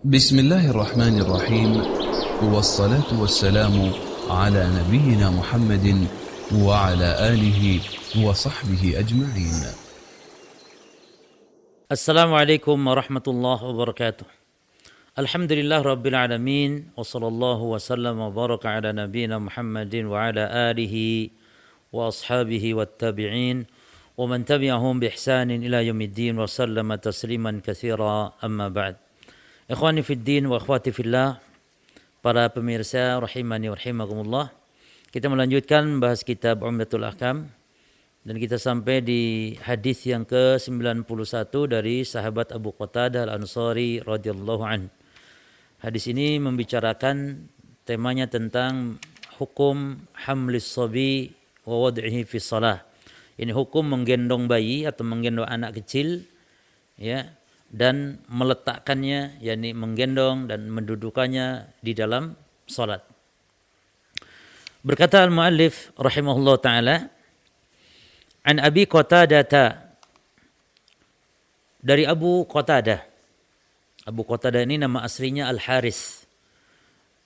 بسم الله الرحمن الرحيم، والصلاة والسلام على نبينا محمد وعلى آله وصحبه أجمعين. Assalamualaikum warahmatullahi wabarakatuh. Alhamdulillah rabbil alamin wa sallallahu wa sallam wa baraka ala nabiyyina Muhammadin wa ala alihi wa ashabihi wat tabi'in wa man tabi'ahum bi ihsanin ila yaumiddin wa sallama tasliman katsira, amma ba'd. Ikhwani fid din wa akhwati fillah, para pemirsa rahimani wa rahimakumullah. Kita melanjutkan bahas kitab Umdatul Ahkam dan kita sampai di hadis yang ke-91 dari sahabat Abu Qatadah Al-Ansari radhiyallahu an. Hadis ini membicarakan temanya tentang hukum hamlis sabi wa wad'ihi fi shalah. Ini hukum menggendong bayi atau menggendong anak kecil, ya, dan meletakkannya, yakni menggendong dan mendudukannya di dalam salat. Berkata al-muallif rahimahullah taala, an Abi Qatadah, dari Abu Qatadah. Abu Qatadah ini nama aslinya Al-Haris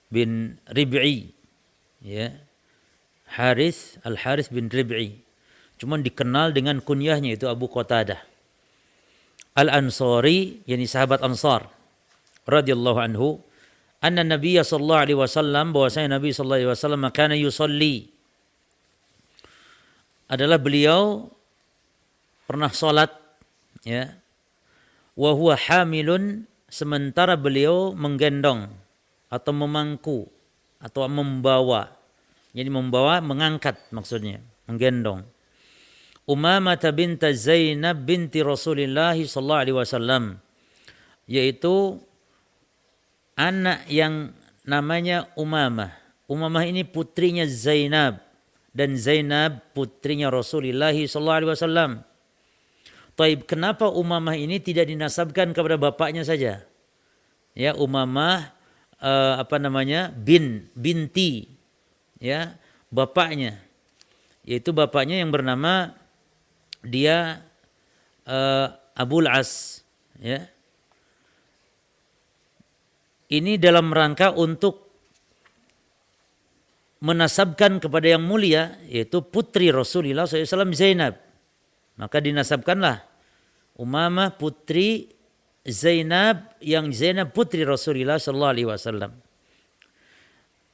bin Rib'i, ya. Al-Haris bin Rib'i. Cuman dikenal dengan kunyahnya itu Abu Qatadah. Al-Ansari, yakni sahabat Ansar radhiyallahu anhu, anna Nabiy sallallahu alaihi wasallam, bahwasanya Nabi sallallahu alaihi wasallam kana yusalli, adalah beliau pernah salat, ya, wa huwa hamilun, sementara beliau menggendong atau memangku atau membawa, jadi membawa, mengangkat maksudnya, menggendong Umamah bint Zainab binti Rasulullah sallallahu alaihi wasallam, yaitu anak yang namanya Umamah. Umamah ini putrinya Zainab, dan Zainab putrinya Rasulullah sallallahu alaihi wasallam. Taib, kenapa Umamah ini tidak dinasabkan kepada bapaknya saja? Ya, Umamah binti, ya, bapaknya, yaitu bapaknya yang bernama dia Abul As, ya. Ini dalam rangka untuk menasabkan kepada yang mulia, yaitu putri Rasulullah SAW Zainab. Maka dinasabkanlah Umamah putri Zainab, yang Zainab putri Rasulullah SAW.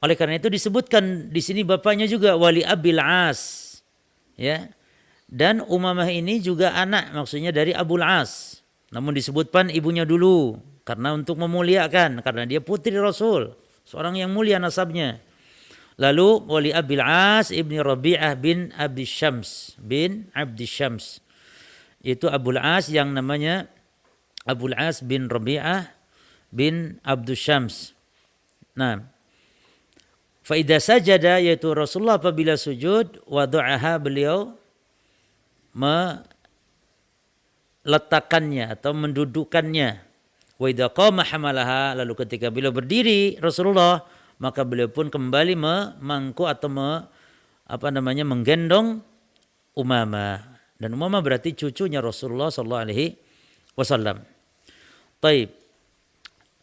Oleh karena itu disebutkan di sini bapaknya juga Wali Abil As, ya. Dan Umamah ini juga anak, maksudnya dari Abul As. Namun disebutkan ibunya dulu karena untuk memuliakan, karena dia putri Rasul, seorang yang mulia nasabnya. Lalu Wali Abil As ibni Rabi'ah bin Abdi Syams, itu Abul As yang namanya Abul As bin Rabi'ah bin Abdus Syams. Nah, faida sajada, yaitu Rasulullah apabila sujud, wadu'aha, beliau meletakkannya atau mendudukannya. Wa idza qama hamalaha, lalu ketika beliau berdiri Rasulullah, maka beliau pun kembali memangku atau menggendong Umamah. Dan Umamah berarti cucunya Rasulullah sallallahu alaihi wasallam. Taib.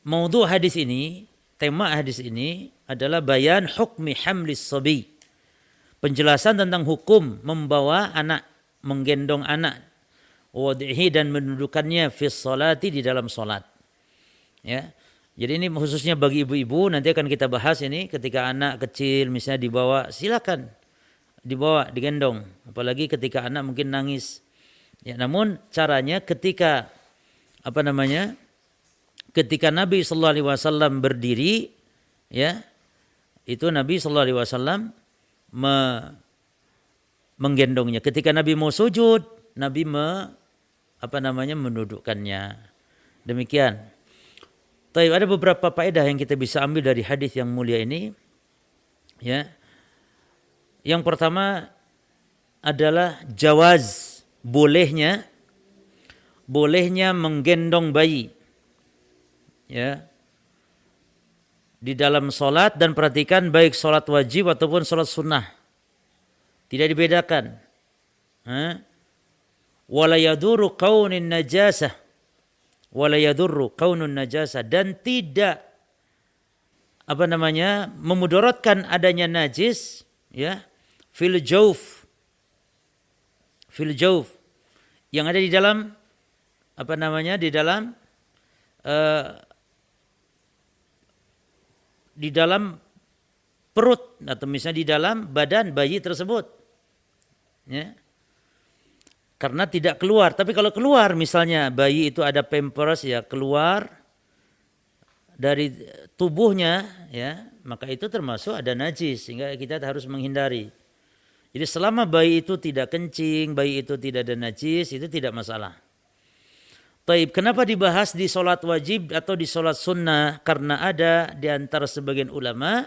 Maudhu hadis ini, tema hadis ini adalah bayan hukmi hamlis sabi. Penjelasan tentang hukum membawa anak, menggendong anak, wad'ihi, dan mendudukannya fi sholati, di dalam salat. Ya. Jadi ini khususnya bagi ibu-ibu, nanti akan kita bahas ini ketika anak kecil misalnya dibawa, silakan dibawa, digendong, apalagi ketika anak mungkin nangis. Ya, namun caranya ketika ketika Nabi sallallahu alaihi wasallam berdiri, ya, itu Nabi sallallahu alaihi wasallam menggendongnya. Ketika Nabi mau sujud, Nabi mendudukkannya. Demikian. Tapi ada beberapa faedah yang kita bisa ambil dari hadis yang mulia ini, ya. Yang pertama adalah jawaz, bolehnya menggendong bayi, ya, di dalam salat. Dan perhatikan, baik salat wajib ataupun salat sunnah, tidak dibedakan. Wala yaduru kaunin najasah wala yadurru kaunun najasa, dan tidak memudaratkan adanya najis ya fil jauf yang ada di dalam di dalam perut atau misalnya di dalam badan bayi tersebut ya, karena tidak keluar. Tapi kalau keluar misalnya bayi itu ada pampers ya, keluar dari tubuhnya ya, maka itu termasuk ada najis, sehingga kita harus menghindari. Jadi selama bayi itu tidak kencing, bayi itu tidak ada najis, itu tidak masalah. Taib, kenapa dibahas di sholat wajib atau di sholat sunnah? Karena ada di antara sebagian ulama,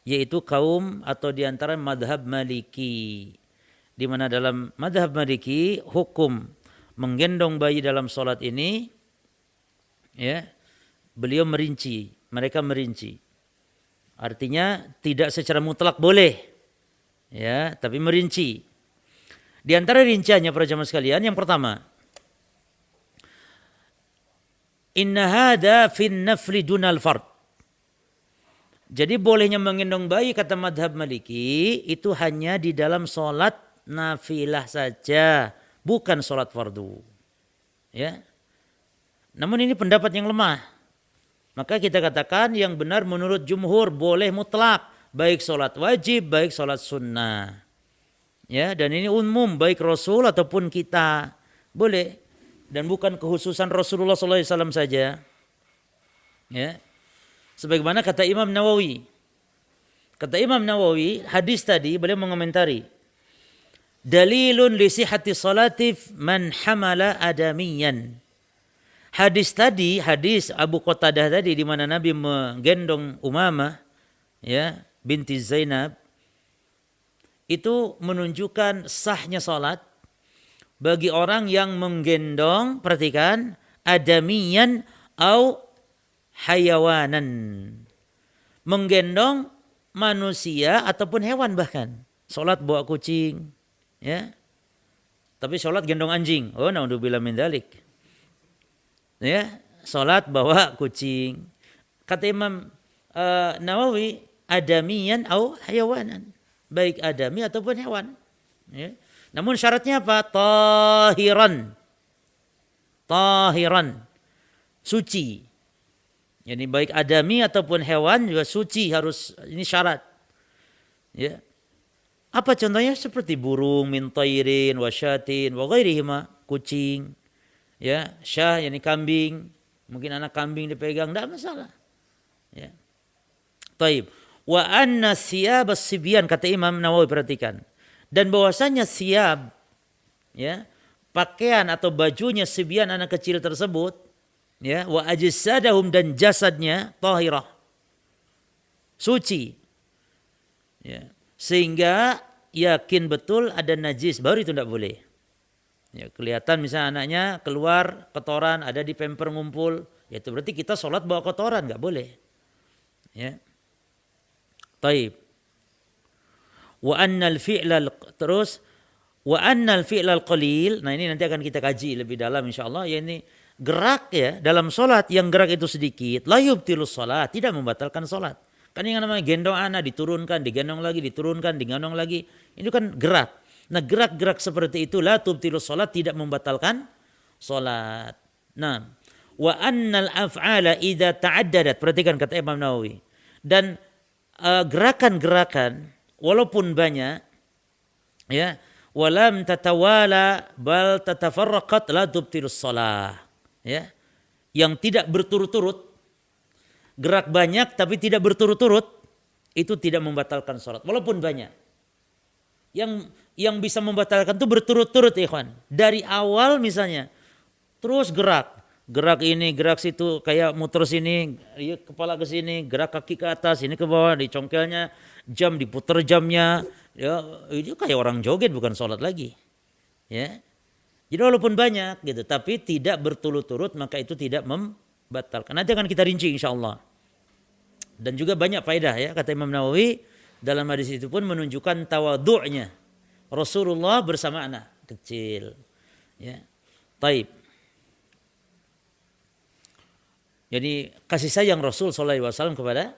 yaitu kaum atau di antara madhab Maliki, di mana dalam madhab Maliki hukum menggendong bayi dalam sholat ini, ya, mereka merinci. Artinya tidak secara mutlak boleh, ya, tapi merinci. Di antara rinciannya para jamaah sekalian, yang pertama, inna hada fin nafli dunal fard. Jadi bolehnya menggendong bayi kata madhab Maliki itu hanya di dalam sholat nafilah saja, bukan sholat fardu. Ya. Namun ini pendapat yang lemah. Maka kita katakan yang benar menurut jumhur boleh mutlak, baik sholat wajib, baik sholat sunnah. Ya, dan ini umum baik Rasul ataupun kita boleh, dan bukan kekhususan Rasulullah SAW saja. Ya, sebagaimana kata Imam Nawawi. Kata Imam Nawawi, hadis tadi beliau mengomentari, dalilun li sihhati salati man hamala adamiyan. Hadis tadi, hadis Abu Qatadah tadi di mana Nabi menggendong Umamah ya binti Zainab, itu menunjukkan sahnya salat bagi orang yang menggendong, perhatikan, adamiyan au hayawanan. Menggendong manusia ataupun hewan bahkan. Salat bawa kucing, ya. Tapi salat gendong anjing. Oh, naudzubillah min dzalik. Ya, salat bawa kucing. Kata Imam Nawawi, adamiyan au hayawanan. Baik adami ataupun hewan. Ya. Namun syaratnya apa? Tahiran. Suci. Jadi baik adami ataupun hewan juga suci, harus, ini syarat. Ya. Apa contohnya? Seperti burung, min tairin wa syatin wa ghairihima, kucing. Ya, syah yani kambing, mungkin anak kambing dipegang, tidak masalah. Ya. Taib. Wa anna siyab as-sibyan, kata Imam Nawawi, perhatikan. Dan bahwasanya siyab, ya, pakaian atau bajunya sibyan anak kecil tersebut, ya, wa ajsadahum, dan jasadnya tahirah, suci. Ya. Sehingga yakin betul ada najis, baru itu tidak boleh. Ya, kelihatan misalnya anaknya keluar kotoran, ada di pemper ngumpul, ya itu berarti kita sholat bawa kotoran, nggak boleh. Ya. Taib. Wa annal fi'lal, terus wa annal fi'lal qalil. Nah, ini nanti akan kita kaji lebih dalam insyaallah. Ya, ini gerak ya dalam sholat, yang gerak itu sedikit, la yubtilus sholat, tidak membatalkan sholat. Kan yang namanya gendong anak, diturunkan, digendong lagi, diturunkan, digendong lagi, ini kan gerak. Nah, gerak-gerak seperti itu la tubtilus sholat, tidak membatalkan sholat. Nah, wa annal af'ala idza ta'addadat, perhatikan kata Imam Nawawi, dan gerakan-gerakan walaupun banyak, ya, walam tatawala bal tatafarraqat la tubtilus shalah, ya, yang tidak berturut-turut, gerak banyak tapi tidak berturut-turut, itu tidak membatalkan sholat walaupun banyak. Yang bisa membatalkan itu berturut-turut, ikhwan. Dari awal misalnya terus gerak ini, gerak situ, kayak muter sini, kepala ke sini, gerak kaki ke atas, ini ke bawah, di congkelnya jam, diputer jamnya, ya itu kayak orang joget, bukan sholat lagi. Ya. Jadi walaupun banyak gitu, tapi tidak berturut-turut, maka itu tidak membatalkan. Nanti akan kita rinci insyaallah. Dan juga banyak faedah, ya, kata Imam Nawawi, dalam hadis itu pun menunjukkan tawadhu'nya Rasulullah bersama anak kecil. Ya. Taib. Jadi kasih sayang Rasul SAW kepada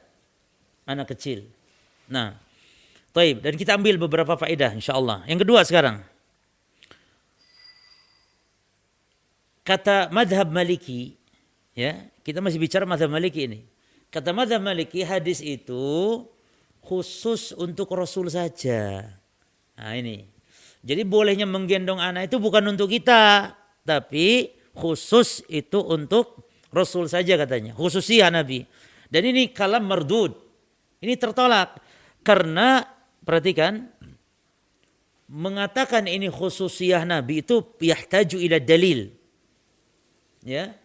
anak kecil. Nah, taib. Dan kita ambil beberapa faedah insyaallah. Yang kedua sekarang. Kata madhab Maliki, ya, kita masih bicara madhab Maliki ini. Kata madhab Maliki, hadis itu khusus untuk Rasul saja. Nah ini. Jadi bolehnya menggendong anak itu bukan untuk kita, tapi khusus itu untuk Rasul saja katanya. Khususiyah Nabi. Dan ini kalam mardud. Ini tertolak. Karena perhatikan, mengatakan ini khususiyah Nabi itu yahtaju ila dalil. Ya.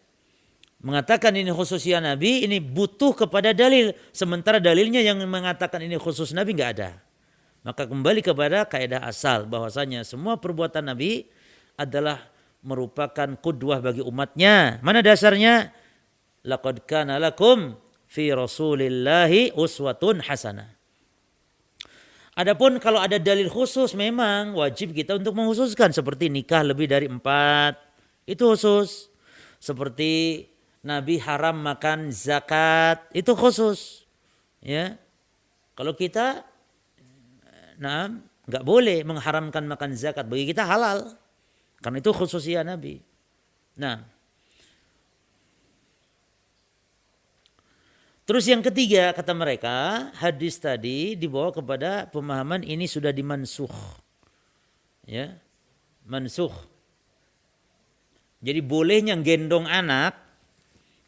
Mengatakan ini khususiyah Nabi, ini butuh kepada dalil. Sementara dalilnya yang mengatakan ini khusus Nabi enggak ada. Maka kembali kepada kaidah asal bahwasanya semua perbuatan Nabi adalah merupakan qudwah bagi umatnya. Mana dasarnya? Laqad kana lakum fi Rasulillahi uswatun hasanah. Adapun kalau ada dalil khusus memang wajib kita untuk mengkhususkan, seperti nikah lebih dari 4 itu khusus. Seperti Nabi haram makan zakat itu khusus. Ya. Kalau kita enggak boleh mengharamkan makan zakat, bagi kita halal. Karena itu khususnya Nabi. Nah. Terus yang ketiga kata mereka, hadis tadi dibawa kepada pemahaman ini sudah dimansukh. Ya. Mansukh. Jadi bolehnya gendong anak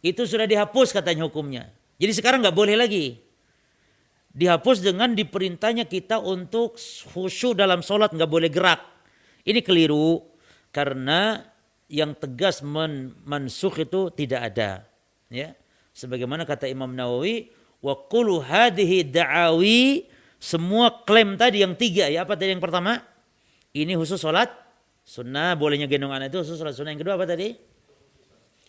itu sudah dihapus katanya hukumnya. Jadi sekarang enggak boleh lagi. Dihapus dengan diperintahnya kita untuk khusyuk dalam sholat, enggak boleh gerak. Ini keliru karena yang tegas mansukh itu tidak ada. Ya. Sebagaimana kata Imam Nawawi, wa qulu hadhihi da'awi, semua klaim tadi yang 3 ya, apa tadi yang pertama? Ini khusus sholat sunnah, bolehnya gendong anak itu khusus sholat sunnah. Yang kedua apa tadi?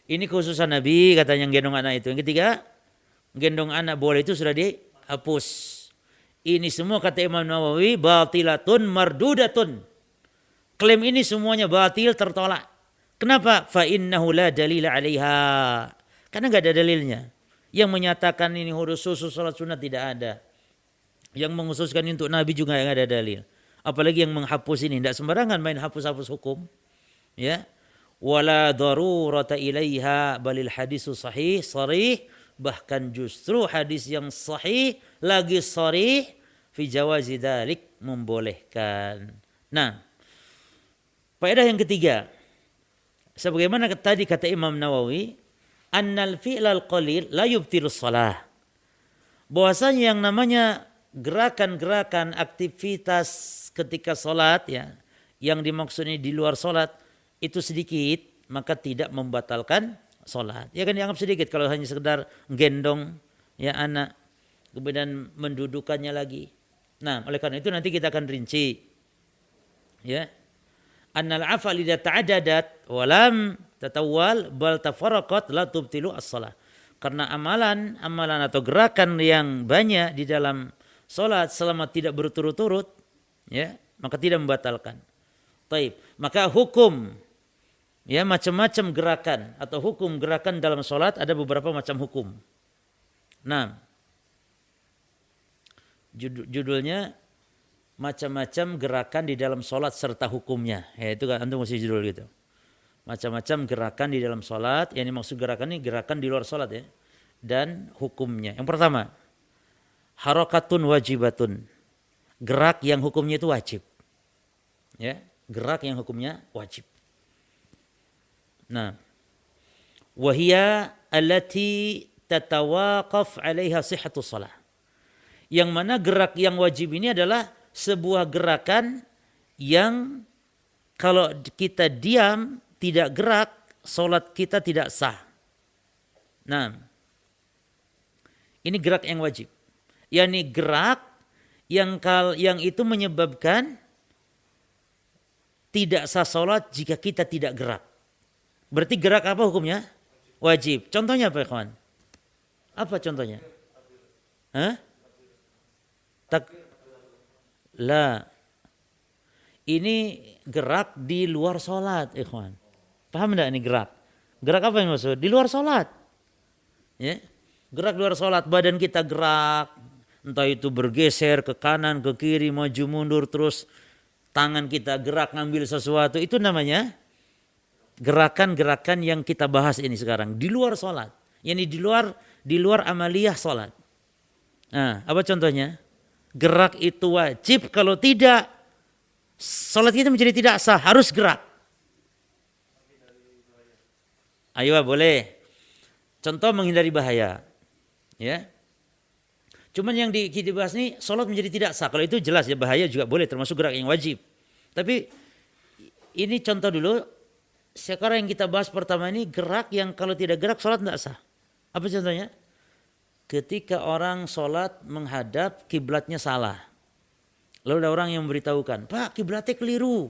Ini khususan Nabi katanya gendong anak itu. Yang ketiga, gendong anak boleh itu sudah dihapus. Ini semua kata Imam Nawawi batilatun mardudatun. Klaim ini semuanya batil, tertolak. Kenapa? Fa innahu la dalila 'alaiha. Karena enggak ada dalilnya. Yang menyatakan ini khusus salat sunnah tidak ada. Yang mengkhususkan untuk Nabi juga enggak ada dalil. Apalagi yang menghapus ini, tidak sembarangan main hapus-hapus hukum. Ya. Wala darurata ilaiha balil hadisu sahih sarih, bahkan justru hadis yang sahih lagi sarih fi jawazi dzalik, membolehkan. Nah, faedah yang ketiga, sebagaimana tadi kata Imam Nawawi, annal fi'lal qalil la yubtilus shalah. Bahwasanya yang namanya gerakan-gerakan aktivitas ketika salat ya, yang dimaksud ini di luar salat itu sedikit, maka tidak membatalkan salat. Ya kan dianggap sedikit kalau hanya sekedar gendong ya anak, kemudian mendudukannya lagi. Nah, oleh karena itu nanti kita akan rinci. Ya. Annal afal idza ta'addadat wa lam tatawwal bal tafarraqat la tubtilu as-shalah. Karena amalan atau gerakan yang banyak di dalam salat selama tidak berturut-turut ya, maka tidak membatalkan. Baik, maka hukum ya macam-macam gerakan atau hukum gerakan dalam salat ada beberapa macam hukum. Nah, judulnya macam-macam gerakan di dalam salat serta hukumnya. Ya itu kan antum mesti judul gitu. Macam-macam gerakan di dalam salat, yang dimaksud gerakan ini gerakan di luar salat ya. Dan hukumnya. Yang pertama, harakatun wajibatun. Gerak yang hukumnya itu wajib. Ya, gerak yang hukumnya wajib. Nah, wahia allati tatawaqaf 'alaiha sihhatus shalah. Yang mana gerak yang wajib ini adalah sebuah gerakan yang kalau kita diam tidak gerak, salat kita tidak sah. Nah, ini gerak yang wajib. yakni gerak yang itu menyebabkan tidak sah salat jika kita tidak gerak. Berarti gerak apa hukumnya? Wajib. Contohnya apa, kawan? Apa contohnya? Hah? La. Ini gerak di luar salat, ikhwan. Paham enggak ini gerak? Gerak apa yang maksud? Di luar salat. Ya. Gerak di luar sholat, badan kita gerak, entah itu bergeser ke kanan, ke kiri, maju mundur, terus tangan kita gerak ngambil sesuatu, itu namanya gerakan-gerakan yang kita bahas ini sekarang di luar sholat. Yani di luar amaliyah sholat. Nah, apa contohnya? Gerak itu wajib, kalau tidak sholat kita menjadi tidak sah, harus gerak. Ayo boleh. Contoh menghindari bahaya. Ya. Cuman yang kita bahas ini sholat menjadi tidak sah. Kalau itu jelas ya, bahaya juga boleh, termasuk gerak yang wajib. Tapi ini contoh dulu. Sekarang yang kita bahas pertama ini gerak yang kalau tidak gerak sholat tidak sah. Apa contohnya? Ketika orang sholat menghadap kiblatnya salah. Lalu ada orang yang memberitahukan, Pak kiblatnya keliru.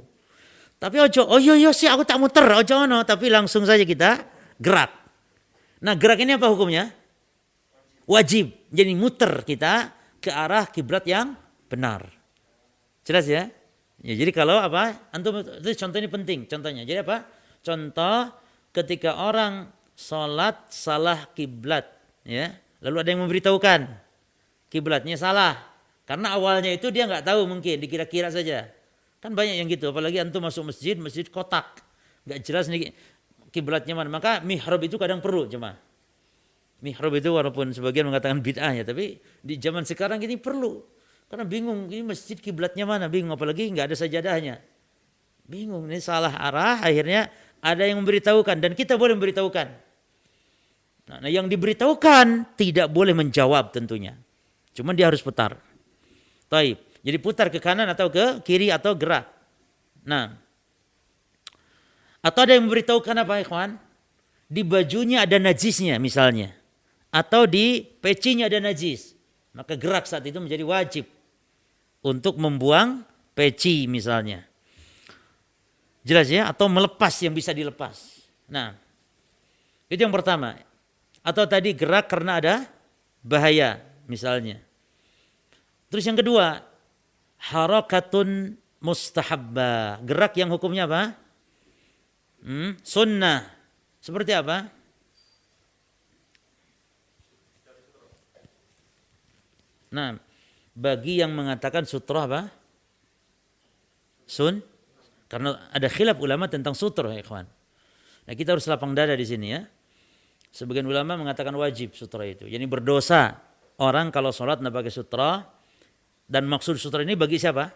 Tapi oh iya sih aku tak muter, no. Tapi langsung saja kita gerak. Nah gerak ini apa hukumnya? Wajib. Jadi muter kita ke arah kiblat yang benar. Jelas ya? Ya jadi kalau apa? Antum itu contoh ini penting contohnya. Jadi apa? Contoh ketika orang sholat salah kiblat, ya, lalu ada yang memberitahukan kiblatnya salah, karena awalnya itu dia nggak tahu, mungkin dikira-kira saja. Kan banyak yang gitu, apalagi antum masuk masjid kotak, nggak jelas nih kiblatnya mana. Maka mihrab itu kadang perlu cuma. Mihrab itu walaupun sebagian mengatakan bid'ah ya, tapi di zaman sekarang ini perlu. Karena bingung ini masjid kiblatnya mana, bingung apalagi nggak ada sajadahnya. Bingung ini salah arah, akhirnya ada yang memberitahukan dan kita boleh memberitahukan. Nah, yang diberitahukan tidak boleh menjawab tentunya. Cuma dia harus putar. Taib. Jadi putar ke kanan atau ke kiri atau gerak. Nah. Atau ada yang memberitahukan apa, ikhwan? Di bajunya ada najisnya misalnya. Atau di pecinya ada najis. Maka gerak saat itu menjadi wajib untuk membuang peci misalnya. Jelas ya? Atau melepas yang bisa dilepas. Nah, itu yang pertama. Atau tadi gerak karena ada bahaya misalnya. Terus yang kedua, harakatun mustahabbah. Gerak yang hukumnya apa? Sunnah. Seperti apa? Nah, bagi yang mengatakan sutrah apa? Karena ada khilaf ulama tentang sutrah ya ikhwan. Nah kita harus lapang dada di sini ya. Sebagian ulama mengatakan wajib sutrah itu. Jadi berdosa orang kalau sholat tidak pakai sutrah. Dan maksud sutrah ini bagi siapa?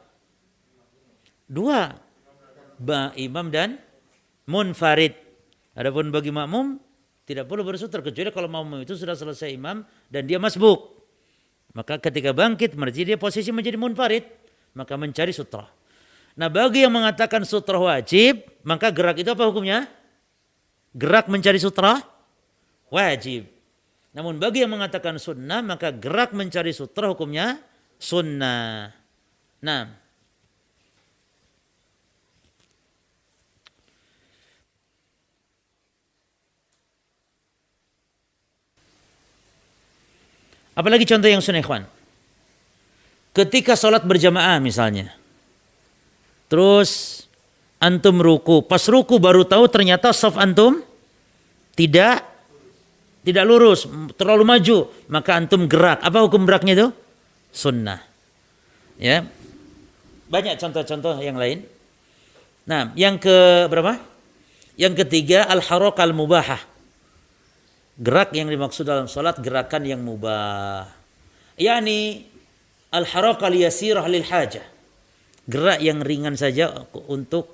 Dua. Imam dan munfarid. Adapun bagi makmum tidak perlu bersutrah. Kecuali kalau makmum itu sudah selesai imam dan dia masbuk. Maka ketika bangkit berarti dia posisi menjadi munfarid. Maka mencari sutrah. Nah bagi yang mengatakan sutrah wajib, maka gerak itu apa hukumnya? Gerak mencari sutrah wajib. Namun bagi yang mengatakan sunnah, maka gerak mencari sutrah hukumnya sunnah. Nah, apalagi contoh yang sunnah ikhwan. Ketika sholat berjamaah misalnya. Terus antum ruku, pas ruku baru tahu ternyata shaf antum tidak lurus, terlalu maju, maka antum gerak. Apa hukum geraknya itu? Sunnah. Ya. Banyak contoh-contoh yang lain. Nah, yang ke berapa? Yang ketiga al-harakah al-mubahah. Gerak yang dimaksud dalam salat gerakan yang mubah. Yani al-harakah al-yasirah lil hajah. Gerak yang ringan saja untuk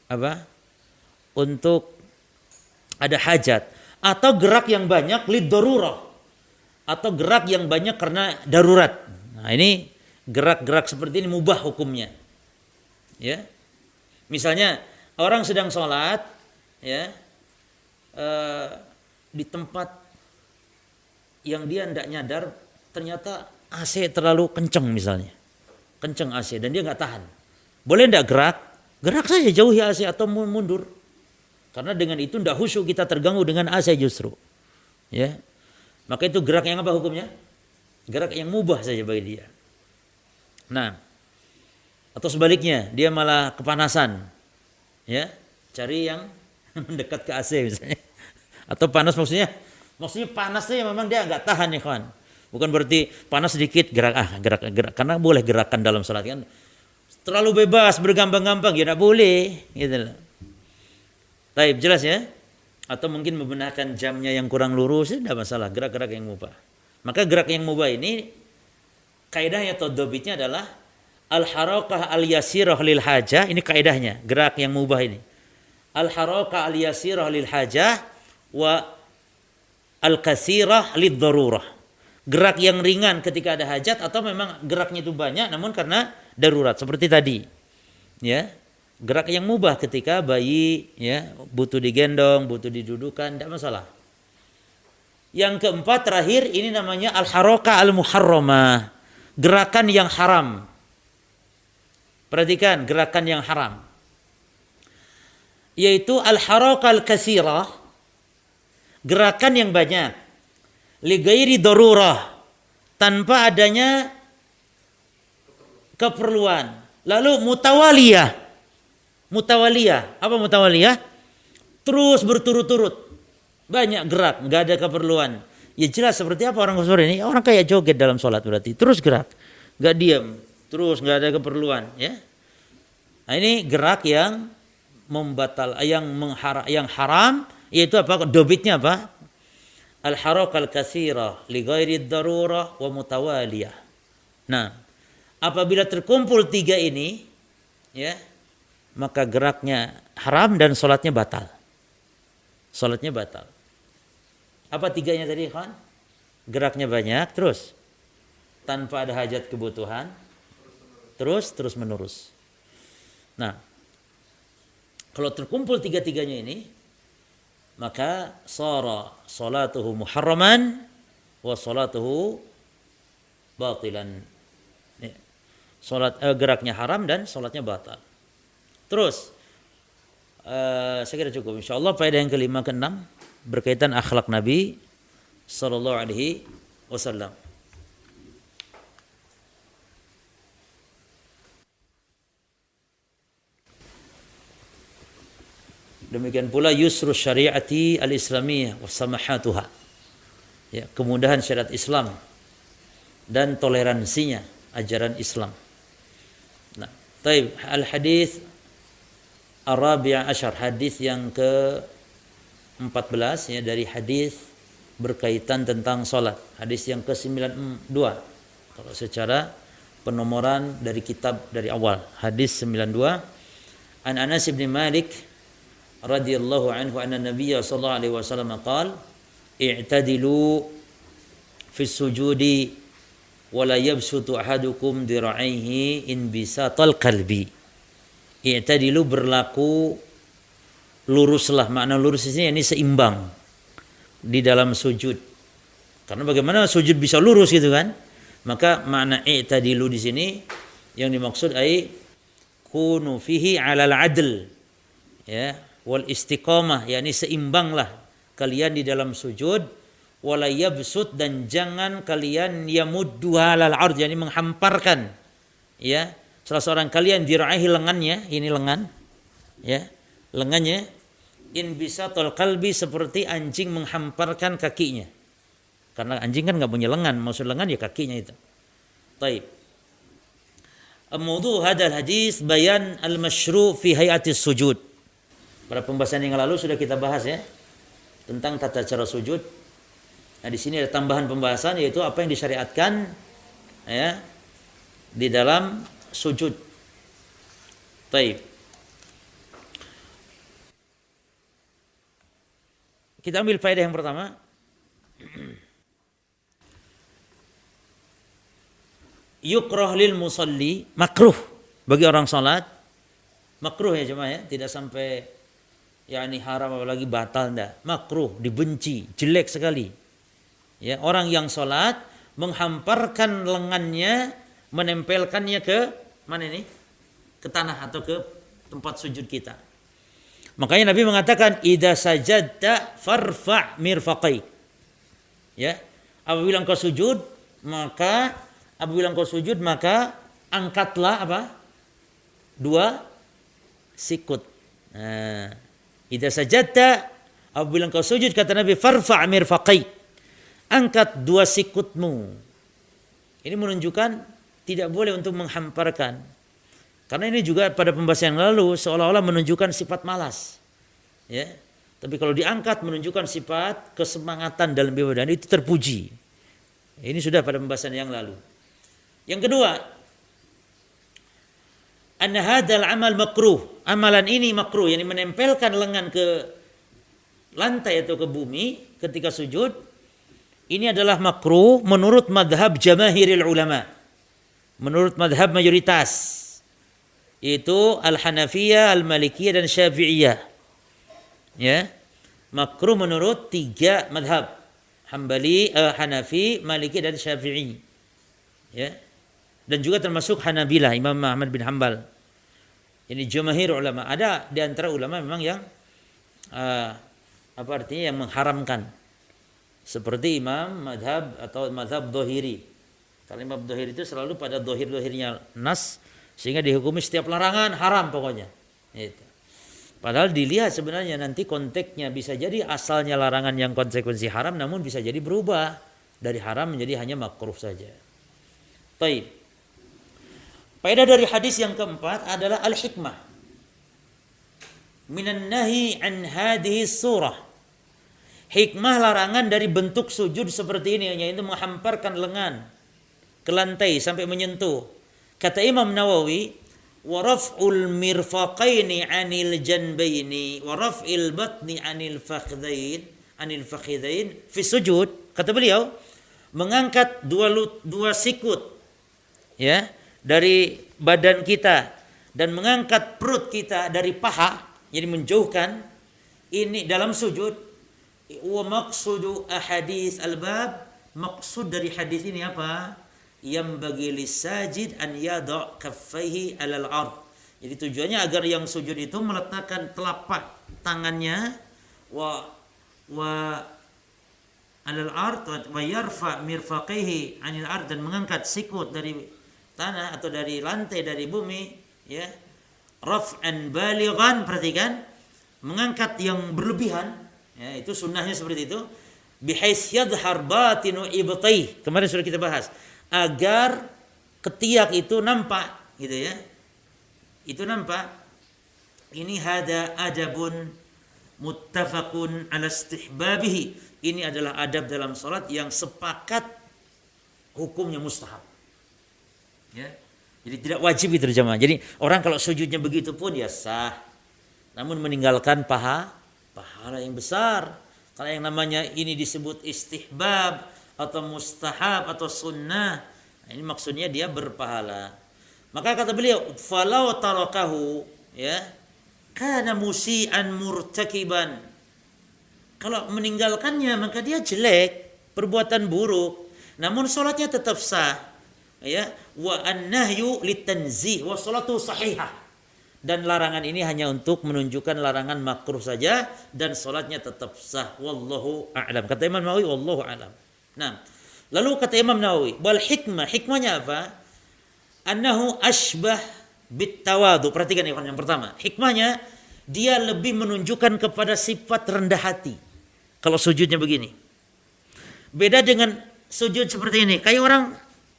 apa? Untuk ada hajat. Atau gerak yang banyak lid darurah. Atau gerak yang banyak karena darurat. Nah ini gerak-gerak seperti ini mubah hukumnya. Ya. Misalnya orang sedang sholat, ya, di tempat yang dia tidak nyadar ternyata AC terlalu kenceng misalnya. Kenceng AC dan dia nggak tahan. Boleh ndak gerak? Gerak saja jauhi AC atau mundur. Karena dengan itu ndak khusyuk, kita terganggu dengan AC justru. Ya. Maka itu gerak yang apa hukumnya? Gerak yang mubah saja bagi dia. Nah, atau sebaliknya dia malah kepanasan. Ya, cari yang mendekat ke AC misalnya. Atau panas maksudnya Maksudnya panasnya memang dia nggak tahan ya kawan. Bukan berarti panas sedikit gerak. Karena boleh gerakan dalam salat kan. Terlalu bebas bergampang-gampang ya nggak boleh gitu loh. Taib jelas ya? Atau mungkin membenarkan jamnya yang kurang lurus tidak masalah, gerak-gerak yang mubah. Maka gerak yang mubah ini kaidahnya atau dobitnya adalah al-harakah al-yasirah lil hajah. Ini kaidahnya, gerak yang mubah ini. Al-harakah al-yasirah lil hajah wa al-katsirah lid darurah. Gerak yang ringan ketika ada hajat atau memang geraknya itu banyak namun karena darurat seperti tadi. Ya. Gerak yang mubah ketika bayi ya butuh digendong, butuh didudukan, tidak masalah. Yang keempat terakhir ini namanya al-harakah al-muharramah. Gerakan yang haram. Perhatikan gerakan yang haram. Yaitu al-harakah al-katsirah. Gerakan yang banyak. Li ghairi darurah. Tanpa adanya keperluan. Lalu mutawaliyah. Mutawaliyah, apa mutawaliyah? Terus berturut-turut, banyak gerak, nggak ada keperluan. Ya jelas seperti apa orang sore ini? Orang kayak joget dalam sholat berarti, terus gerak, nggak diam, terus nggak ada keperluan. Ya, nah, ini gerak yang yang haram, yaitu apa? Dobitnya apa? Al-harakah al-katsirah li ghairi darurah wa mutawaliyah. Nah, apabila terkumpul tiga ini, ya. Maka geraknya haram dan sholatnya batal. Sholatnya batal. Apa tiganya tadi kawan? Geraknya banyak, terus tanpa ada hajat kebutuhan, terus menerus. Nah, kalau terkumpul tiga-tiganya ini, maka shara sholatuhu muharraman wa sholatuhu batilan. Geraknya haram dan sholatnya batal. Terus saya kira cukup insyaallah. Faedah yang kelima keenam berkaitan akhlak Nabi sallallahu alaihi wasallam. Demikian pula yusru syariati al-islamiyah wa samahatuha. Ya, kemudahan syariat Islam dan toleransinya ajaran Islam. Nah, taib al-hadis Ar-Rabi' Asyar, hadis yang ke-14 ya, dari hadis berkaitan tentang salat. Hadis yang ke-92. Kalau secara penomoran dari kitab dari awal, hadis 92. An Anas bin Malik radhiyallahu anhu anna Nabiy sallallahu alaihi wasallam qala i'tadilu fi sujudi wa la yabsutu ahadukum dira'aihi in bisatal qalbi. I'tadilu berlaku luruslah. Makna lurus di sini ini seimbang di dalam sujud. Karena bagaimana sujud bisa lurus gitu kan? Maka makna i'tadilu di sini yang dimaksud ai kunu fihi 'alal 'adl. Ya, wal istiqamah, yakni seimbanglah kalian di dalam sujud, wala yabsut dan jangan kalian yamuddu 'alal 'ard, yakni menghamparkan ya salah seorang kalian diraihi lengannya, ini lengan, ya, lengannya in bisatul qalbi, seperti anjing menghamparkan kakinya. Karena anjing kan nggak punya lengan, maksud lengan ya kakinya itu. Taib. Mawdu' hadal hadis bayan al-masyru' fi hayatis sujud. Pada pembahasan yang lalu sudah kita bahas ya tentang tata cara sujud. Nah, di sini ada tambahan pembahasan yaitu apa yang disyariatkan ya di dalam sujud. Taib. Kita ambil faedah yang pertama. Yukrah lil musalli, makruh bagi orang salat. Makruh ya jemaah ya, tidak sampai yakni haram apalagi batal, enggak. Makruh, dibenci, jelek sekali. Ya, orang yang salat menghamparkan lengannya, menempelkannya ke mana ini? Ke tanah atau ke tempat sujud kita. Makanya Nabi mengatakan idza sajadta farfa' mirfaqai. Ya, apabila engkau sujud maka angkatlah apa? Dua sikut. Idza sajadta Apabila engkau sujud, kata Nabi, farfa' mirfaqai, angkat dua sikutmu. Ini menunjukkan tidak boleh untuk menghamparkan. Karena ini juga pada pembahasan yang lalu seolah-olah menunjukkan sifat malas. Ya. Tapi kalau diangkat menunjukkan sifat kesemangatan dalam ibadah, itu terpuji. Ini sudah pada pembahasan yang lalu. Yang kedua, anna hadzal amal makruh. Amalan ini makruh, yakni menempelkan lengan ke lantai atau ke bumi ketika sujud. Ini adalah makruh menurut madhab jamahiril ulama. Menurut madhab mayoritas. Yaitu Al-Hanafiyah, Al-Malikiyah dan Syafi'iyah. Ya. Makruh menurut tiga madhab. Hambali, Hanafi, Maliki dan Syafi'i. Ya. Dan juga termasuk Hanabilah, Imam Ahmad bin Hanbal. Ini jamahir ulama. Ada di antara ulama memang yang apa artinya, yang mengharamkan. Seperti imam madhab atau madhab dohiri. Kalau imam dohiri itu selalu pada dohir-dohirnya nas, sehingga dihukumi setiap larangan haram pokoknya. Itu. Padahal dilihat sebenarnya nanti konteksnya, bisa jadi asalnya larangan yang konsekuensi haram, namun bisa jadi berubah dari haram menjadi hanya makruh saja. Taib. Faedah dari hadis yang keempat adalah al-hikmah minan nahi an hadhihi surah. Hikmah larangan dari bentuk sujud seperti ini, yaitu menghamparkan lengan ke lantai sampai menyentuh. Kata Imam Nawawi, wa raf'ul mirfaqaini 'anil janbaini wa raf'il batni 'anil fakhidhain fi sujud. Kata beliau, mengangkat dua sikut ya dari badan kita dan mengangkat perut kita dari paha, jadi menjauhkan ini dalam sujud. Wa maqsudu ahadits al-bab, maksud dari hadis ini apa? Yang bagi lisajid an yada' kaffaihi 'alal ard. Jadi tujuannya agar yang sujud itu meletakkan telapak tangannya wa 'alal ard wa yarfa mirfaqaihi 'anil ard, dan mengangkat sikut dari tanah atau dari lantai, dari bumi, ya. Raf'an balighan, perhatikan, mengangkat yang berlebihan. Ya, itu sunnahnya seperti itu. Bihais yadhar batinu ibtai. Kemarin sudah kita bahas. Agar ketiak itu nampak, gitu ya. Itu nampak. Ini hada adabun muttafaqun ala istihbabihi. Ini adalah adab dalam salat yang sepakat hukumnya mustahab. Ya. Jadi tidak wajib itu jemaah. Jadi orang kalau sujudnya begitu pun ya sah. Namun meninggalkan pahala yang besar. Kalau yang namanya ini disebut istihbab atau mustahab atau sunnah, ini maksudnya dia berpahala. Maka kata beliau, falau tarakahu, ya, kana musian murtakiban. Kalau meninggalkannya maka dia jelek, perbuatan buruk, namun salatnya tetap sah. Ya, wa an-nahyu litanzih wa salatu sahihah. Dan larangan ini hanya untuk menunjukkan larangan makruh saja, dan salatnya tetap sah. Wallahu a'lam. Kata Imam Nawawi, wallahu a'lam. Nah, lalu kata Imam Nawawi, wal hikmahnya apa? Annahu ashbah bit tawadu. Perhatikan yang pertama. Hikmahnya dia lebih menunjukkan kepada sifat rendah hati. Kalau sujudnya begini. Beda dengan sujud seperti ini. Kayak orang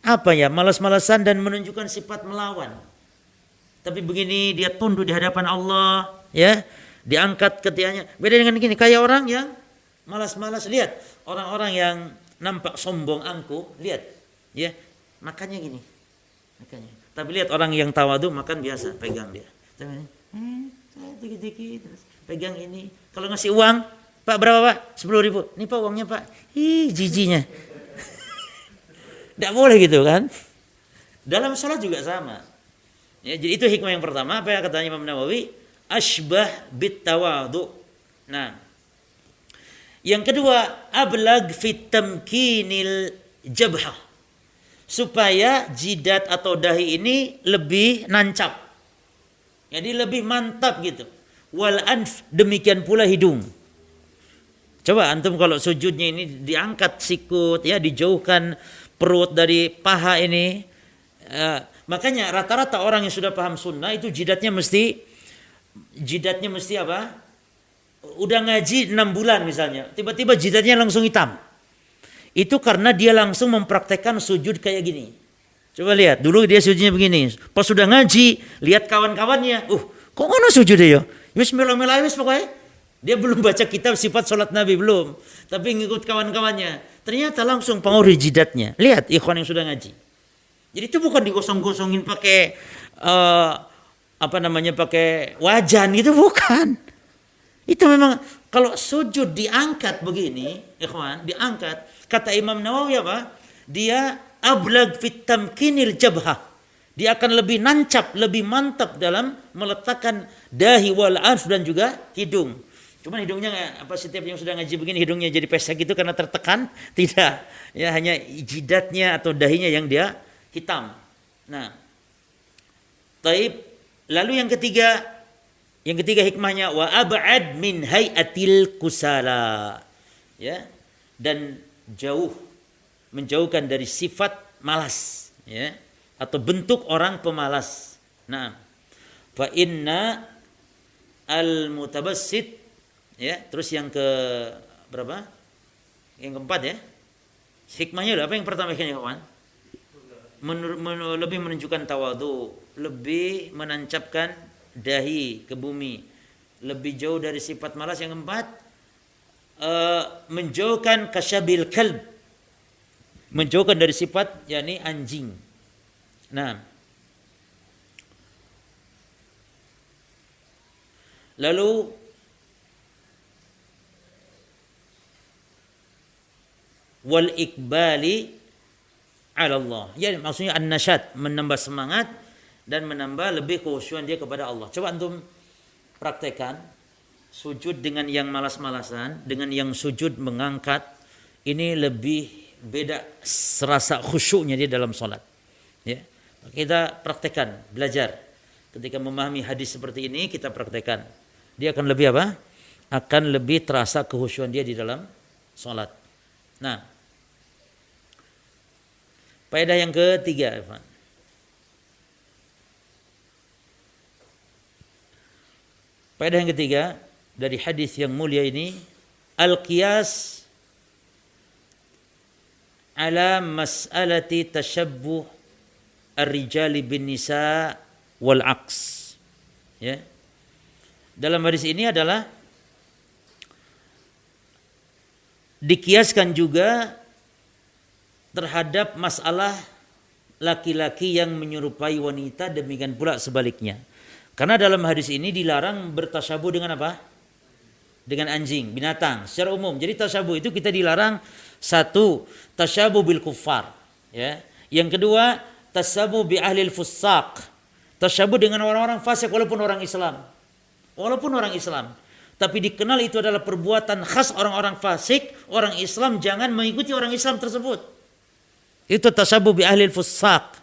apa ya? Malas-malasan dan menunjukkan sifat melawan. Tapi begini dia tunduk di hadapan Allah, ya, diangkat ketiaknya. Beda dengan gini, kayak orang yang malas-malas. Lihat orang-orang yang nampak sombong angkuh, lihat, ya, makannya gini, makannya. Tapi lihat orang yang tawadu makan biasa, pegang dia. Dikit-dikit, pegang ini. Kalau ngasih uang, Pak berapa Pak? 10.000. Ini Pak uangnya Pak. Jijinya. Tidak boleh gitu kan? Dalam sholat juga sama. Ya, jadi itu hikmah yang pertama. Apa yang kata Imam Nawawi? Ashbah bit tawadu. Nah, yang kedua, ablag fit tamkinil jabhah. Supaya jidat atau dahi ini lebih nancap. Jadi lebih mantap gitu. Wal anf, demikian pula hidung. Coba antum kalau sujudnya ini diangkat sikut, ya, dijauhkan perut dari paha ini. Makanya rata-rata orang yang sudah paham sunnah itu jidatnya mesti apa? udah ngaji 6 bulan misalnya, tiba-tiba jidatnya langsung hitam. Itu karena dia langsung mempraktekkan sujud kayak gini. Coba lihat, dulu dia sujudnya begini. Pas sudah ngaji, lihat kawan-kawannya, kok ngono sujud ya? Wis melo-melo wis pokoknya. Dia belum baca kitab sifat sholat Nabi, belum. Tapi ngikut kawan-kawannya. Ternyata langsung pengaruh jidatnya. Lihat ikhwan yang sudah ngaji. Jadi itu bukan digosong-gosongin pakai pakai wajan gitu, bukan. Itu memang kalau sujud diangkat begini, ikhwan, diangkat. Kata Imam Nawawi apa? Dia ablag fit tamkinil jabhah. Dia akan lebih nancap, lebih mantap dalam meletakkan dahi wal anf dan juga hidung. Cuman hidungnya setiap yang sudah ngaji begini hidungnya jadi pesek gitu karena tertekan? Tidak. Ya hanya jidatnya atau dahinya yang dia hitam. Nah, taib. Lalu yang ketiga hikmahnya wa ab'ad min hayatil kusala. Ya. Dan menjauhkan dari sifat malas, ya, atau bentuk orang pemalas. Nah, fa inna al mutabassit, ya, terus yang ke berapa? Yang keempat, ya. Hikmahnya apa yang pertama ya, kawan? Lebih menunjukkan tawadhu, lebih menancapkan dahi ke bumi, lebih jauh dari sifat malas. Yang keempat, menjauhkan kasyabil kalb, menjauhkan dari sifat yakni anjing. Nah, lalu wal ikbali ala Allah. Ya, maksudnya an-nasyat, menambah semangat dan menambah lebih kekhusyuan dia kepada Allah. Coba antum praktekkan sujud dengan yang malas-malasan, dengan yang sujud mengangkat, ini lebih beda serasa khusyuknya dia dalam salat. Ya. Kita praktekkan, belajar. Ketika memahami hadis seperti ini kita praktekkan. Dia akan lebih apa? Akan lebih terasa kekhusyuan dia di dalam salat. Nah, faedah yang ketiga, Evan. Faedah yang ketiga dari hadis yang mulia ini, al-qiyas ala mas'alati tashabbuh ar-rijali bin nisa wal aqs. Ya. Dalam hadis ini adalah dikiaskan juga terhadap masalah laki-laki yang menyerupai wanita, demikian pula sebaliknya. Karena dalam hadis ini dilarang bertasyabuh dengan apa? Dengan anjing, binatang secara umum. Jadi tasyabuh itu kita dilarang, satu, tasyabuh bil kuffar, ya. Yang kedua, tasyabuh bi ahlil fusaq. Tasyabuh dengan orang-orang fasik walaupun orang Islam. Walaupun orang Islam, tapi dikenal itu adalah perbuatan khas orang-orang fasik, orang Islam jangan mengikuti orang Islam tersebut. Itu tasyabuh bi ahlil fusaq.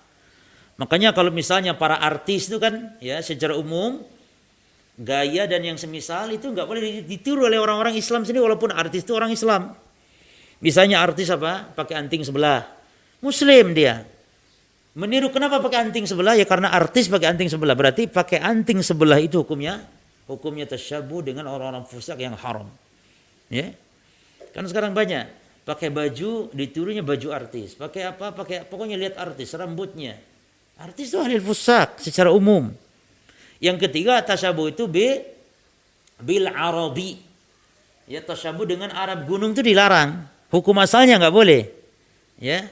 Makanya kalau misalnya para artis itu kan, ya, secara umum gaya dan yang semisal itu nggak boleh ditiru oleh orang-orang Islam sendiri walaupun artis itu orang Islam. Misalnya artis apa? Pakai anting sebelah. Muslim dia. Meniru kenapa pakai anting sebelah? Ya karena artis pakai anting sebelah. Berarti pakai anting sebelah itu hukumnya tasyabuh dengan orang-orang fasik yang haram. Ya. Kan sekarang banyak pakai baju ditirunya baju artis. Pakai apa? Pokoknya lihat artis, rambutnya. Artis itu ahli fusak secara umum. Yang ketiga tasyabuh itu bil arabi. Ya, tasyabuh dengan Arab gunung itu dilarang. Hukum asalnya enggak boleh. Ya.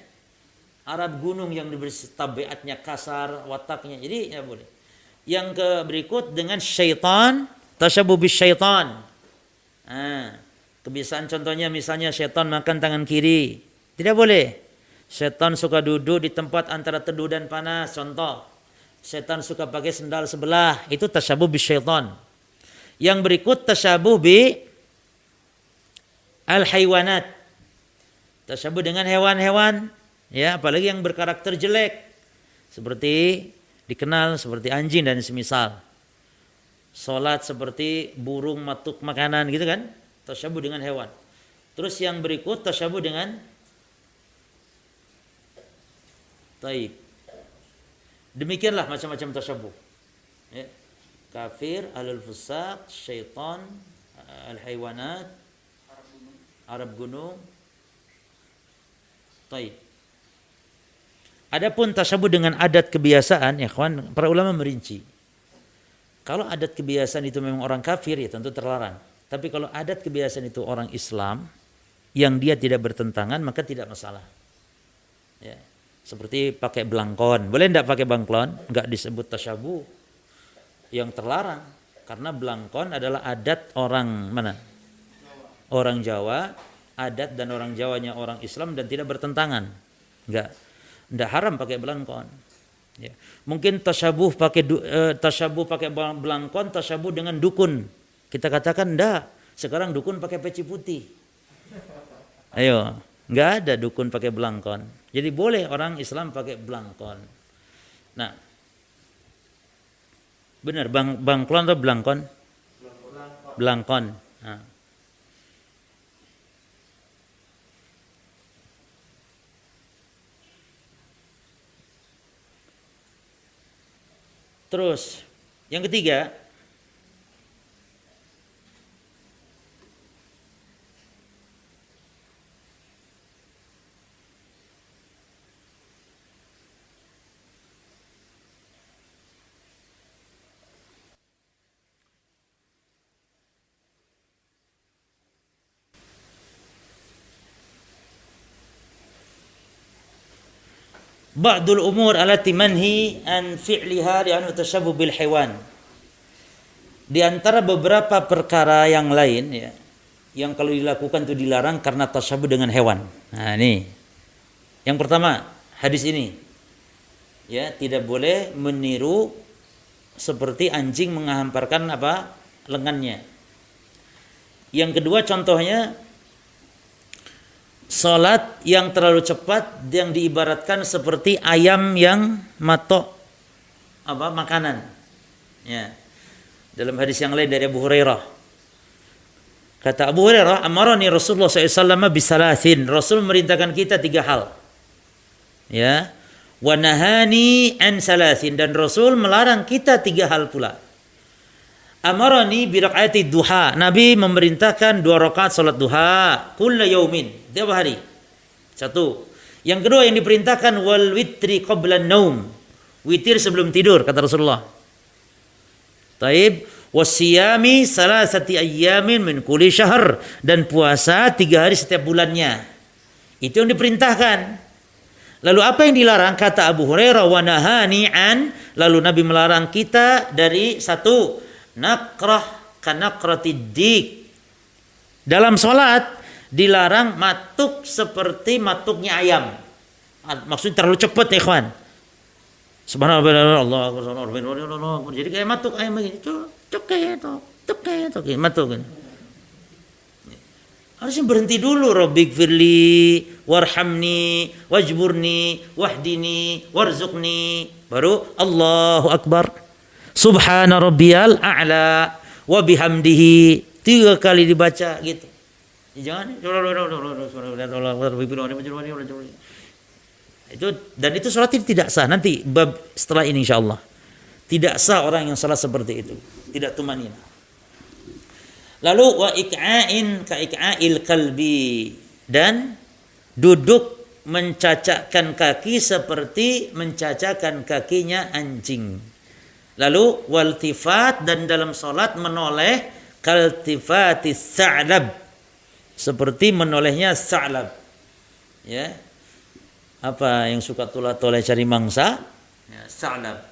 Arab gunung yang tabiatnya kasar, wataknya. Jadi enggak boleh. Yang berikut dengan syaitan, tasyabuh bis syaitan. Kebiasaan contohnya misalnya syaitan makan tangan kiri. Tidak boleh. Setan suka duduk di tempat antara teduh dan panas, contoh. Setan suka pakai sendal sebelah, itu tasyabuh bis syaitan. Yang berikut tasyabuh bi al-haywanat. Tasyabuh dengan hewan-hewan, ya, apalagi yang berkarakter jelek. Seperti dikenal seperti anjing dan semisal. Salat seperti burung matuk makanan gitu kan? Tasyabuh dengan hewan. Terus yang berikut tasyabuh dengan taib. Demikianlah macam-macam tasyabuh. Ya. Kafir, ahlul fusaq, syaitan, al-haywanat, Arab gunung. Taib. Adapun tasyabuh dengan adat kebiasaan, ya kawan, para ulama merinci. Kalau adat kebiasaan itu memang orang kafir, ya tentu terlarang. Tapi kalau adat kebiasaan itu orang Islam yang dia tidak bertentangan, maka tidak masalah. Ya. Seperti pakai belangkon. Boleh enggak pakai belangkon? Enggak disebut tasyabuh. Yang terlarang karena belangkon adalah adat orang mana? Orang Jawa, adat dan orang Jawanya orang Islam dan tidak bertentangan. Enggak haram pakai belangkon. Ya. Mungkin tasyabuh pakai belangkon, tasyabuh dengan dukun. Kita katakan enggak. Sekarang dukun pakai peci putih. Ayo, enggak ada dukun pakai belangkon. Jadi boleh orang Islam pakai belangkon. Nah, benar bangklon atau belangkon? Belangkon. Nah. Terus, yang ketiga, ba'dul umur allati manhi an fi'liha li'annahu tashabbuh bil haywan. Di antara beberapa perkara yang lain ya, yang kalau dilakukan itu dilarang karena tashabbuh dengan hewan. Nah, ini. Yang pertama, hadis ini. Ya, tidak boleh meniru seperti anjing menghamparkan lengannya. Yang kedua contohnya salat yang terlalu cepat yang diibaratkan seperti ayam yang matok makanan. Ya. Dalam hadis yang lain dari Abu Hurairah. Kata Abu Hurairah, amarani Rasulullah SAW bisalathin. Rasul merintahkan kita 3 hal. Ya. Wa nahani an salathin, dan Rasul melarang kita 3 hal pula. Amarani bi raq'ati duha. Nabi memerintahkan 2 rakaat salat duha kulla yaumin, tiap hari. 1. Yang kedua yang diperintahkan wal witri qabla naum. Witir sebelum tidur kata Rasulullah. Taib wasiyami salasati ayyamin min kulli syahr, dan puasa 3 hari setiap bulannya. Itu yang diperintahkan. Lalu apa yang dilarang? Kata Abu Hurairah wa nahani an, lalu Nabi melarang kita dari 1 nakrah kanakrati dik. Dalam sholat dilarang matuk seperti matuknya ayam. Maksudnya terlalu cepat ya ikhwan. Subhanallah, Allah Akbar. Jadi kayak matuk ayam begini. Cuk kayak itu. Matuk. Harusnya berhenti dulu. Rabbik firli warhamni wajburni wahdini warzuqni. Baru Allahu Akbar. Subhana rabbiyal a'la wa bihamdihi. 3 kali dibaca gitu. Jangan itu, dan itu salat tidak sah. Nanti bab setelah ini insyaallah. Tidak sah orang yang salat seperti itu. Tidak tumanina. Lalu wa iqa'in ka iqa'il qalbi, dan duduk mencacakkan kaki seperti mencacakkan kakinya anjing. Lalu waltifat, dan dalam salat menoleh kaltifatis sa'lab, seperti menolehnya sa'lab. Ya. Apa yang suka toleh cari mangsa? Ya, sa'lab.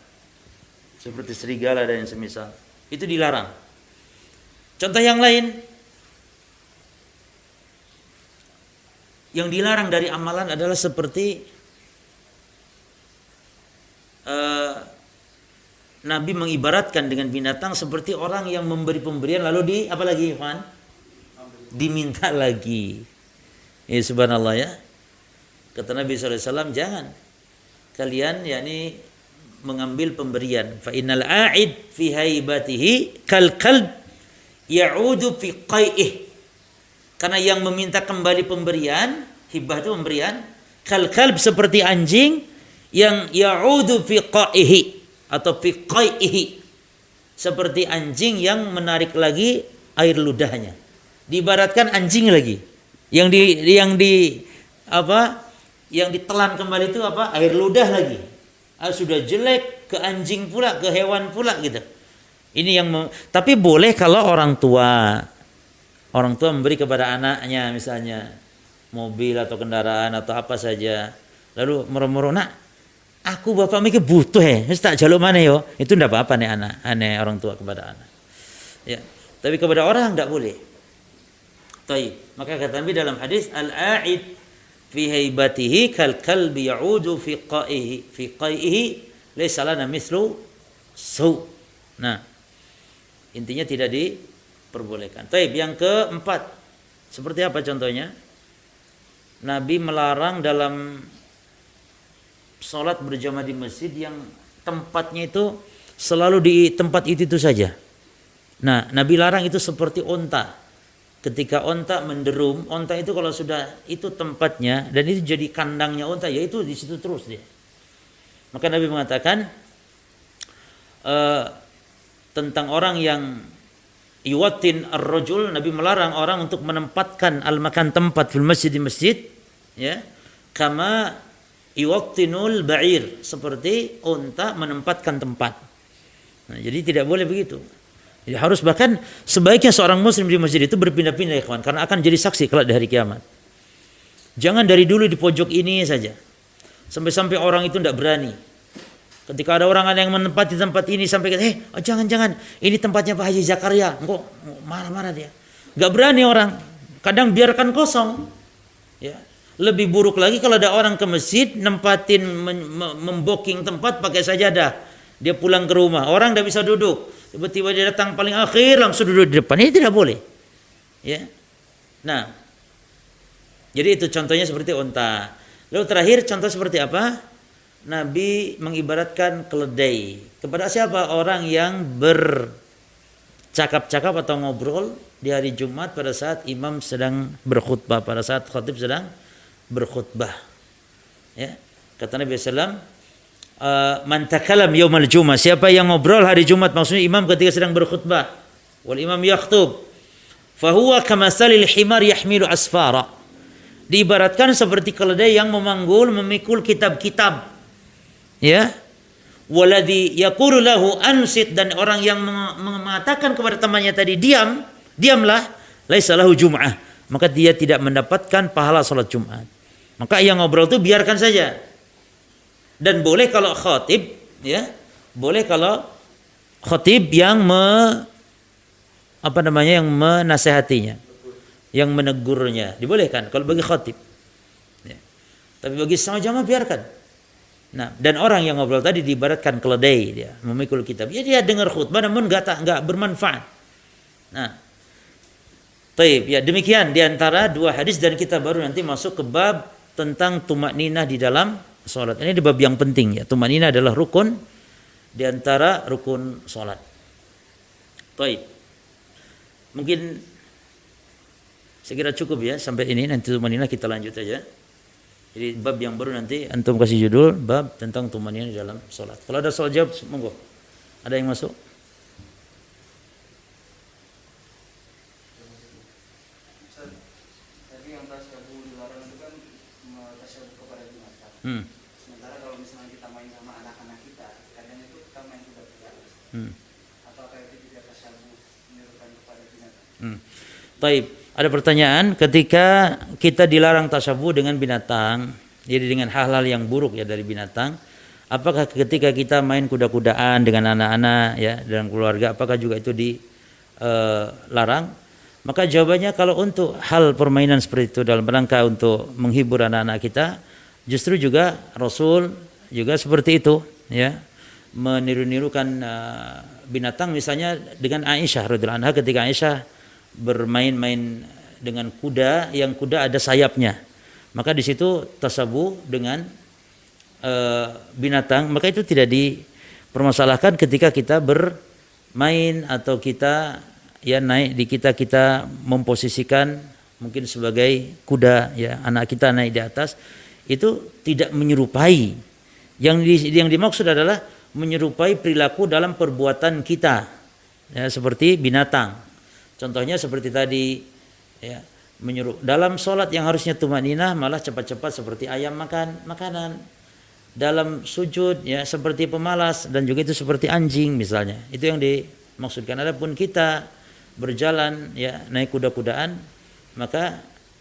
Seperti serigala dan yang semisal. Itu dilarang. Contoh yang lain yang dilarang dari amalan adalah seperti Nabi mengibaratkan dengan binatang seperti orang yang memberi pemberian lalu apalagi Ikhwan? Diminta lagi. Ya subhanallah ya. Kata Nabi SAW, jangan kalian mengambil pemberian. Fa innal a'id fi haibatihi kal kalb ya'udu fi qai'ih. Karena yang meminta kembali pemberian, hibah itu pemberian, kal kalb seperti anjing yang ya'udu fi qai'ihi atau fi qai'ihi, seperti anjing yang menarik lagi air ludahnya. Diibaratkan anjing lagi. Yang ditelan kembali itu apa? Air ludah lagi. Sudah jelek ke anjing pula, ke hewan pula gitu. Ini tapi boleh kalau orang tua memberi kepada anaknya misalnya mobil atau kendaraan atau apa saja. Lalu moro-moro, nak, aku bapak mikir butuh wis tak jaluk mana yo. Itu ndak apa-apa nih aneh orang tua kepada anak. Ya, tapi kepada orang enggak boleh. Taib. Maka kata Nabi dalam hadis al-a'id fi haibatihi kal kalbi ya'udu fi qaihi laysa lana mithlu su. Nah, intinya tidak diperbolehkan. Taib. Yang keempat, seperti apa contohnya? Nabi melarang dalam sholat berjamaah di masjid yang tempatnya itu selalu di tempat itu saja. Nah, Nabi larang itu seperti onta. Ketika onta menderum, onta itu kalau sudah itu tempatnya dan itu jadi kandangnya onta, ya itu di situ terus dia. Maka Nabi mengatakan tentang orang yang yuwatin ar-rajul, Nabi melarang orang untuk menempatkan al-makan tempat fil masjid di masjid, ya, kama yuwattinul ba'ir, seperti unta menempatkan tempat. Nah, jadi tidak boleh begitu. Jadi harus, bahkan sebaiknya seorang muslim di masjid itu berpindah-pindah ya kawan, karena akan jadi saksi kelak di hari kiamat. Jangan dari dulu di pojok ini saja, sampai-sampai orang itu tidak berani. Ketika ada orang yang menempati tempat ini sampai jangan, ini tempatnya Pak Haji Zakaria, engkau marah-marah dia. Gak berani orang, kadang biarkan kosong. Ya, lebih buruk lagi kalau ada orang ke masjid nempatin memboking tempat pakai sajadah. Dia pulang ke rumah, orang tidak bisa duduk. Tiba-tiba dia datang paling akhir langsung duduk di depan. Ini tidak boleh. Ya. Nah, jadi itu contohnya seperti unta. Lalu terakhir contoh seperti apa? Nabi mengibaratkan keledai kepada siapa? Orang yang bercakap-cakap atau ngobrol di hari Jumat pada saat imam sedang berkhutbah, pada saat khatib sedang berkhutbah. Ya, kata Nabi SAW, man takalam yaumal Jumat, siapa yang ngobrol hari Jumat, maksudnya imam ketika sedang berkhutbah, wal imam yakhtub, fahuwa kamasalil himar yahmilu asfara, diibaratkan seperti keledai yang memikul kitab-kitab. Ya, waladhi yaqulu lahu ansit, dan orang yang mengatakan kepada temannya tadi diamlah, laisa lahu jum'ah, maka dia tidak mendapatkan pahala salat Jumat. Maka yang ngobrol itu biarkan saja. Dan boleh kalau khatib, ya, boleh kalau khatib yang yang menasehatinya, yang menegurnya, dibolehkan kalau bagi khatib. Ya. Tapi bagi sama jamaah biarkan. Nah, dan orang yang ngobrol tadi diibaratkan keledai, dia memikul kitab. Ya, dia dengar khutbah namun enggak bermanfaat. Nah, taib, ya demikian diantara dua hadis, dan kita baru nanti masuk ke bab tentang tumakninah di dalam sholat. Ini di bab yang penting, ya. Tumakninah adalah rukun diantara rukun sholat. Taib. Mungkin saya kira cukup ya sampai ini, nanti tumakninah kita lanjut aja. Jadi bab yang baru nanti antum kasih judul bab tentang tumakninah di dalam sholat. Kalau ada soal jawab, monggo. Ada yang masuk? Tadi yang tasyabuh dilarang itu kan tasyabuh kepada binatang. Sementara kalau misalnya kita main sama anak-anak kita, kadang itu kita main juga tidak. Apakah itu tidak tasyabuh menyerupai kepada binatang? Taib. Ada pertanyaan, ketika kita dilarang tasyabuh dengan binatang, jadi dengan hal-hal yang buruk ya dari binatang, apakah ketika kita main kuda-kudaan dengan anak-anak ya dan keluarga, apakah juga itu dilarang? Maka jawabannya, kalau untuk hal permainan seperti itu dalam rangka untuk menghibur anak-anak kita, justru juga Rasul juga seperti itu, ya, meniru-nirukan binatang, misalnya dengan Aisyah radhiyallahu anha, ketika Aisyah bermain-main dengan kuda yang kuda ada sayapnya, maka di situ tasabuh dengan binatang, maka itu tidak dipermasalahkan ketika kita bermain atau kita ya naik di kita memposisikan mungkin sebagai kuda, ya anak kita naik di atas, itu tidak menyerupai. Yang dimaksud adalah menyerupai perilaku dalam perbuatan kita, ya, seperti binatang. Contohnya seperti tadi, ya, menyuruh dalam sholat yang harusnya tumaninah malah cepat-cepat seperti ayam makan makanan. Dalam sujud ya seperti pemalas, dan juga itu seperti anjing misalnya. Itu yang dimaksudkan. Adapun kita berjalan ya naik kuda-kudaan, maka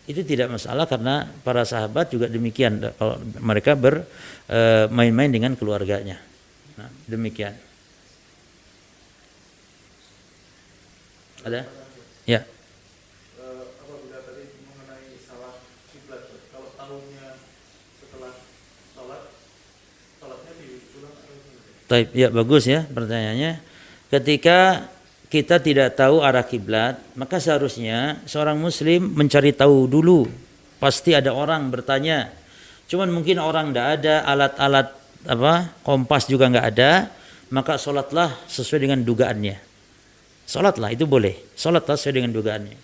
itu tidak masalah karena para sahabat juga demikian kalau mereka bermain-main dengan keluarganya. Nah, demikian. Ada? Ya. Apabila tadi mengenai salah kiblat, kalau tahunya setelah sholatnya diulang atau tidak? Taib, ya bagus ya pertanyaannya. Ketika kita tidak tahu arah kiblat, maka seharusnya seorang muslim mencari tahu dulu. Pasti ada orang bertanya. Cuman mungkin orang tidak ada, alat-alat kompas juga nggak ada, maka sholatlah sesuai dengan dugaannya. Sholatlah itu boleh. Sholatlah sesuai dengan dugaannya.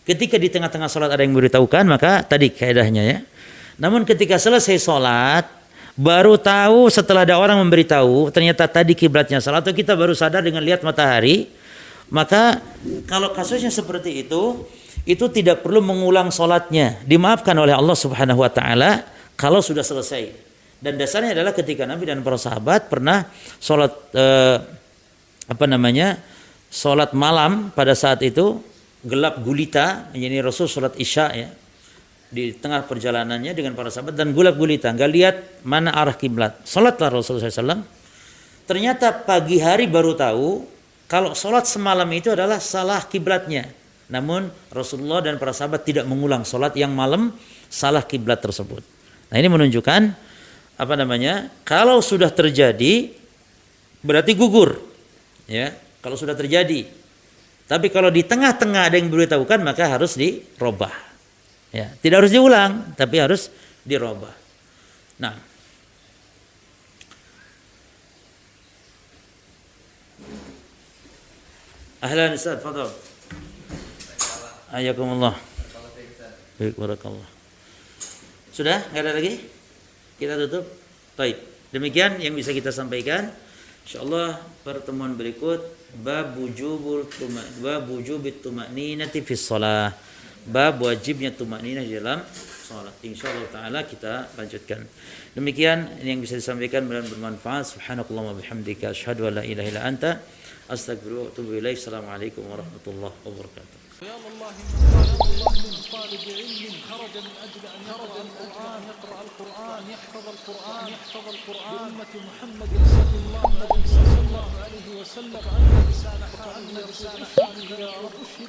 Ketika di tengah-tengah sholat ada yang memberitahukan, maka tadi kaidahnya ya. Namun ketika selesai sholat, baru tahu setelah ada orang memberitahu, ternyata tadi kiblatnya salah, atau kita baru sadar dengan lihat matahari, maka kalau kasusnya seperti itu tidak perlu mengulang sholatnya. Dimaafkan oleh Allah Subhanahu Wa Taala kalau sudah selesai. Dan dasarnya adalah ketika Nabi dan para sahabat pernah sholat sholat malam pada saat itu gelap gulita, jadi Rasul sholat isya ya di tengah perjalanannya dengan para sahabat dan gelap gulita, nggak lihat mana arah kiblat. Sholatlah Rasulullah SAW. Ternyata pagi hari baru tahu kalau sholat semalam itu adalah salah kiblatnya. Namun Rasulullah dan para sahabat tidak mengulang sholat yang malam salah kiblat tersebut. Nah ini menunjukkan kalau sudah terjadi berarti gugur, ya. Kalau sudah terjadi. Tapi kalau di tengah-tengah ada yang diberitahukan maka harus dirobah. Ya, tidak harus diulang, tapi harus dirobah. Nah, ahlan Ustaz, fadhal. Ayakumullah. Baik, barakallah. Sudah? Enggak ada lagi? Kita tutup. Baik. Demikian yang bisa kita sampaikan. Insyaallah pertemuan berikut bab wujubit tuma'ninati fis shalah. Bab wajibnya tumakninah di dalam salat. Insyaallah taala kita lanjutkan. Demikian yang bisa disampaikan dan bermanfaat. Subhanakallahumma bihamdika asyhadu an la ilaha illa anta astaghfiruka wa atubu ilaik. Assalamualaikum warahmatullahi wabarakatuh. يا الله من طالب علم خرج من أجل أن يقرأ القرآن يحفظ القرآن بأمة محمد صلى الله عليه وسلم أن لسان حاله يا رب